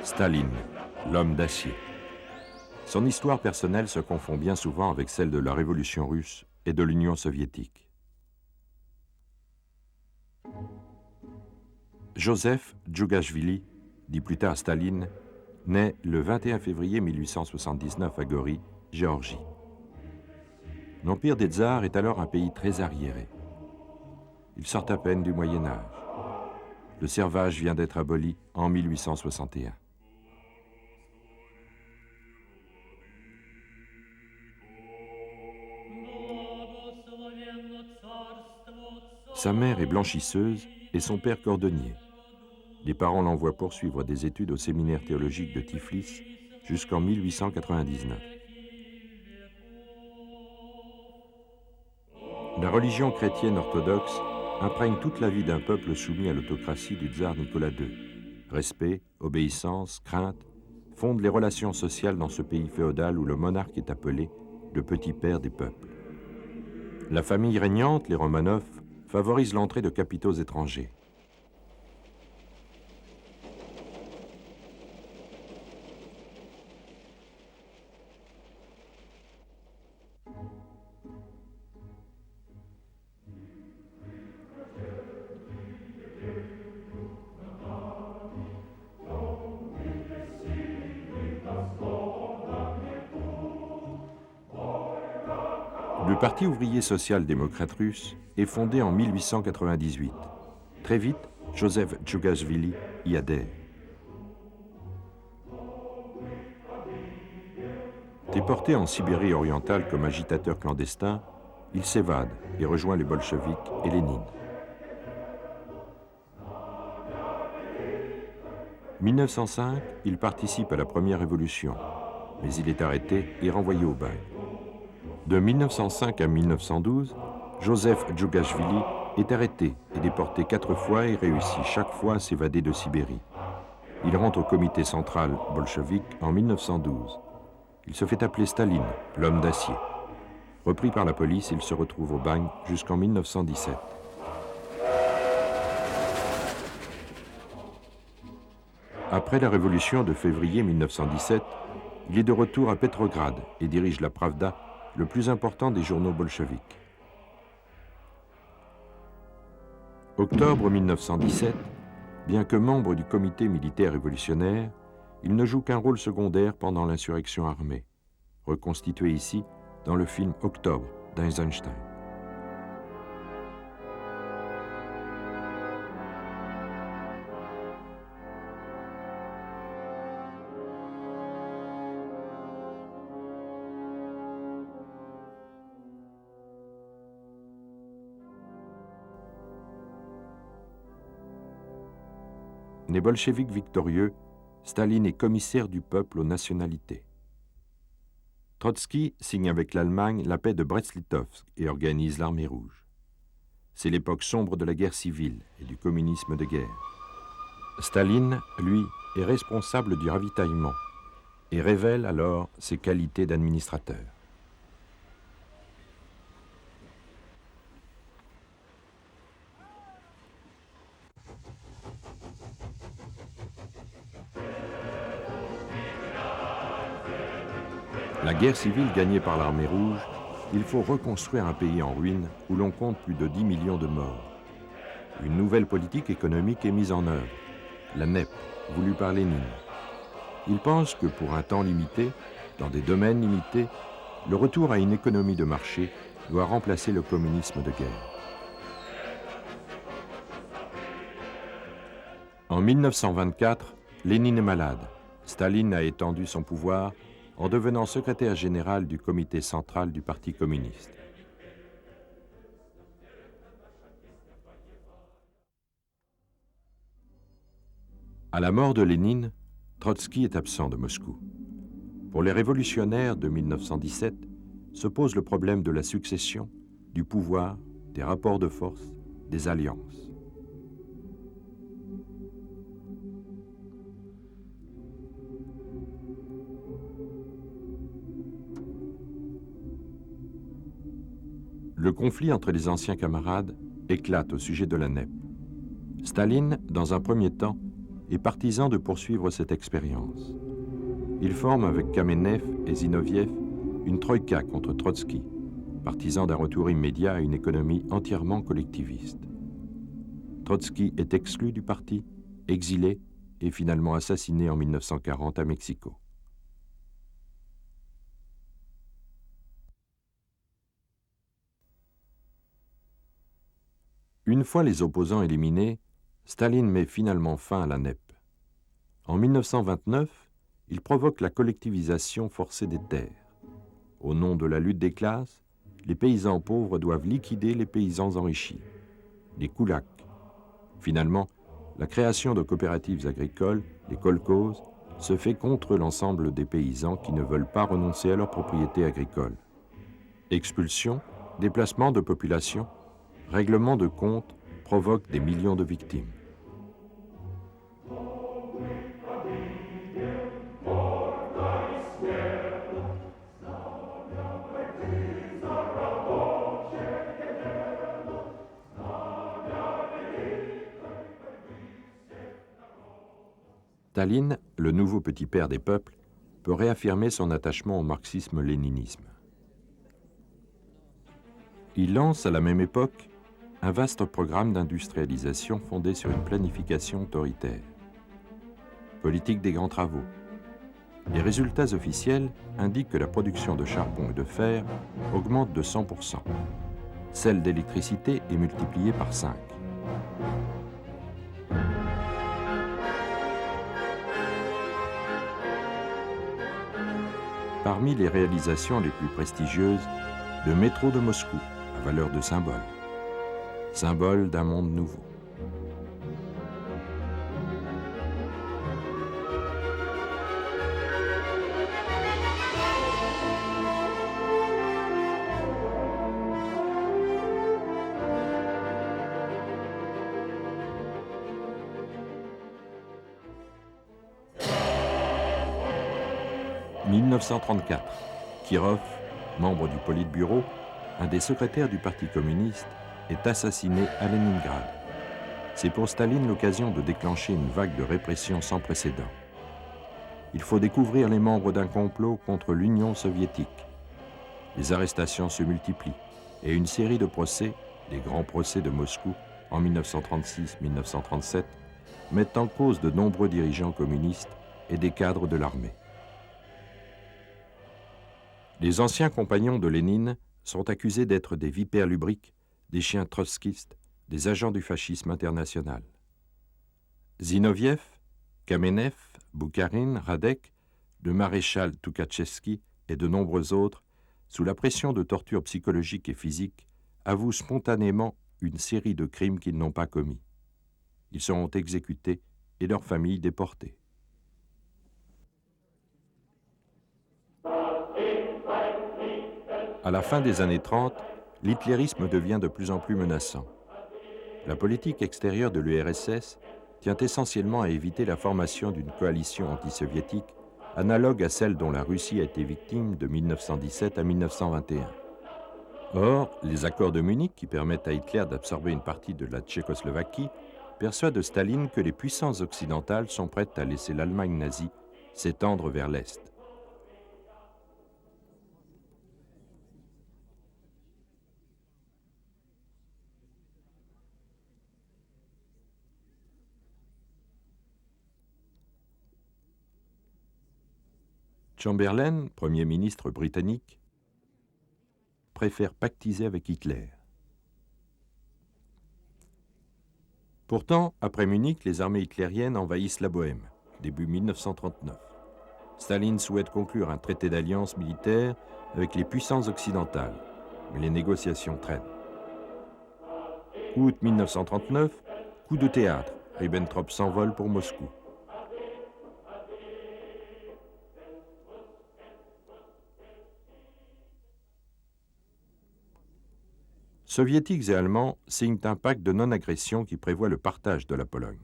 Staline, l'homme d'acier. Son histoire personnelle se confond bien souvent avec celle de la Révolution russe et de l'Union soviétique. Joseph Djougashvili, dit plus tard Staline, naît le 21 février 1879 à Gori, Géorgie. L'Empire des Tsars est alors un pays très arriéré. Il sort à peine du Moyen Âge. Le servage vient d'être aboli en 1861. Sa mère est blanchisseuse et son père cordonnier. Les parents l'envoient poursuivre des études au séminaire théologique de Tiflis jusqu'en 1899. La religion chrétienne orthodoxe imprègne toute la vie d'un peuple soumis à l'autocratie du tsar Nicolas II. Respect, obéissance, crainte fondent les relations sociales dans ce pays féodal où le monarque est appelé le petit père des peuples. La famille régnante, les Romanov, favorise l'entrée de capitaux étrangers. Le Parti ouvrier social-démocrate russe est fondé en 1898. Très vite, Joseph Djougashvili y adhère. Déporté en Sibérie orientale comme agitateur clandestin, il s'évade et rejoint les bolcheviks et Lénine. 1905, il participe à la première révolution, mais il est arrêté et renvoyé au bagne. De 1905 à 1912, Joseph Djougashvili est arrêté et déporté 4 fois et réussit chaque fois à s'évader de Sibérie. Il rentre au comité central bolchevique en 1912. Il se fait appeler Staline, l'homme d'acier. Repris par la police, il se retrouve au bagne jusqu'en 1917. Après la révolution de février 1917, il est de retour à Petrograd et dirige la Pravda, le plus important des journaux bolcheviques. Octobre 1917, bien que membre du comité militaire révolutionnaire, il ne joue qu'un rôle secondaire pendant l'insurrection armée, reconstituée ici dans le film Octobre d'Eisenstein. Les bolcheviks victorieux, Staline est commissaire du peuple aux nationalités. Trotsky signe avec l'Allemagne la paix de Brest-Litovsk et organise l'armée rouge. C'est l'époque sombre de la guerre civile et du communisme de guerre. Staline, lui, est responsable du ravitaillement et révèle alors ses qualités d'administrateur. La guerre civile gagnée par l'armée rouge, il faut reconstruire un pays en ruine où l'on compte plus de 10 millions de morts. Une nouvelle politique économique est mise en œuvre, la NEP, voulue par Lénine. Il pense que pour un temps limité, dans des domaines limités, le retour à une économie de marché doit remplacer le communisme de guerre. En 1924, Lénine est malade. Staline a étendu son pouvoir en devenant secrétaire général du comité central du Parti communiste. À la mort de Lénine, Trotsky est absent de Moscou. Pour les révolutionnaires de 1917, se pose le problème de la succession, du pouvoir, des rapports de force, des alliances. Le conflit entre les anciens camarades éclate au sujet de la NEP. Staline, dans un premier temps, est partisan de poursuivre cette expérience. Il forme avec Kamenev et Zinoviev une troïka contre Trotsky, partisan d'un retour immédiat à une économie entièrement collectiviste. Trotsky est exclu du parti, exilé et finalement assassiné en 1940 à Mexico. Une fois les opposants éliminés, Staline met finalement fin à la NEP. En 1929, il provoque la collectivisation forcée des terres. Au nom de la lutte des classes, les paysans pauvres doivent liquider les paysans enrichis, les koulaks. Finalement, la création de coopératives agricoles, les kolkhozes, se fait contre l'ensemble des paysans qui ne veulent pas renoncer à leur propriété agricole. Expulsion, déplacement de population, règlement de comptes provoquent des millions de victimes. Staline, le nouveau petit père des peuples, peut réaffirmer son attachement au marxisme-léninisme. Il lance à la même époque un vaste programme d'industrialisation fondé sur une planification autoritaire. Politique des grands travaux. Les résultats officiels indiquent que la production de charbon et de fer augmente de 100%. Celle d'électricité est multipliée par 5. Parmi les réalisations les plus prestigieuses, le métro de Moscou, à valeur de symbole. Symbole d'un monde nouveau. « 1934. Kirov, membre du Politburo, un des secrétaires du Parti communiste, est assassiné à Leningrad. C'est pour Staline l'occasion de déclencher une vague de répression sans précédent. Il faut découvrir les membres d'un complot contre l'Union soviétique. Les arrestations se multiplient et une série de procès, les grands procès de Moscou en 1936-1937, mettent en cause de nombreux dirigeants communistes et des cadres de l'armée. Les anciens compagnons de Lénine sont accusés d'être des vipères lubriques, des chiens trotskistes, des agents du fascisme international. Zinoviev, Kamenev, Boukharine, Radek, le maréchal Toukhatchevski et de nombreux autres, sous la pression de tortures psychologiques et physiques, avouent spontanément une série de crimes qu'ils n'ont pas commis. Ils seront exécutés et leurs familles déportées. À la fin des années 30, l'hitlérisme devient de plus en plus menaçant. La politique extérieure de l'URSS tient essentiellement à éviter la formation d'une coalition antisoviétique analogue à celle dont la Russie a été victime de 1917 à 1921. Or, les accords de Munich, qui permettent à Hitler d'absorber une partie de la Tchécoslovaquie, persuadent Staline que les puissances occidentales sont prêtes à laisser l'Allemagne nazie s'étendre vers l'Est. Chamberlain, Premier ministre britannique, préfère pactiser avec Hitler. Pourtant, après Munich, les armées hitlériennes envahissent la Bohême, début 1939. Staline souhaite conclure un traité d'alliance militaire avec les puissances occidentales, mais les négociations traînent. Août 1939, coup de théâtre, Ribbentrop s'envole pour Moscou. Soviétiques et Allemands signent un pacte de non-agression qui prévoit le partage de la Pologne.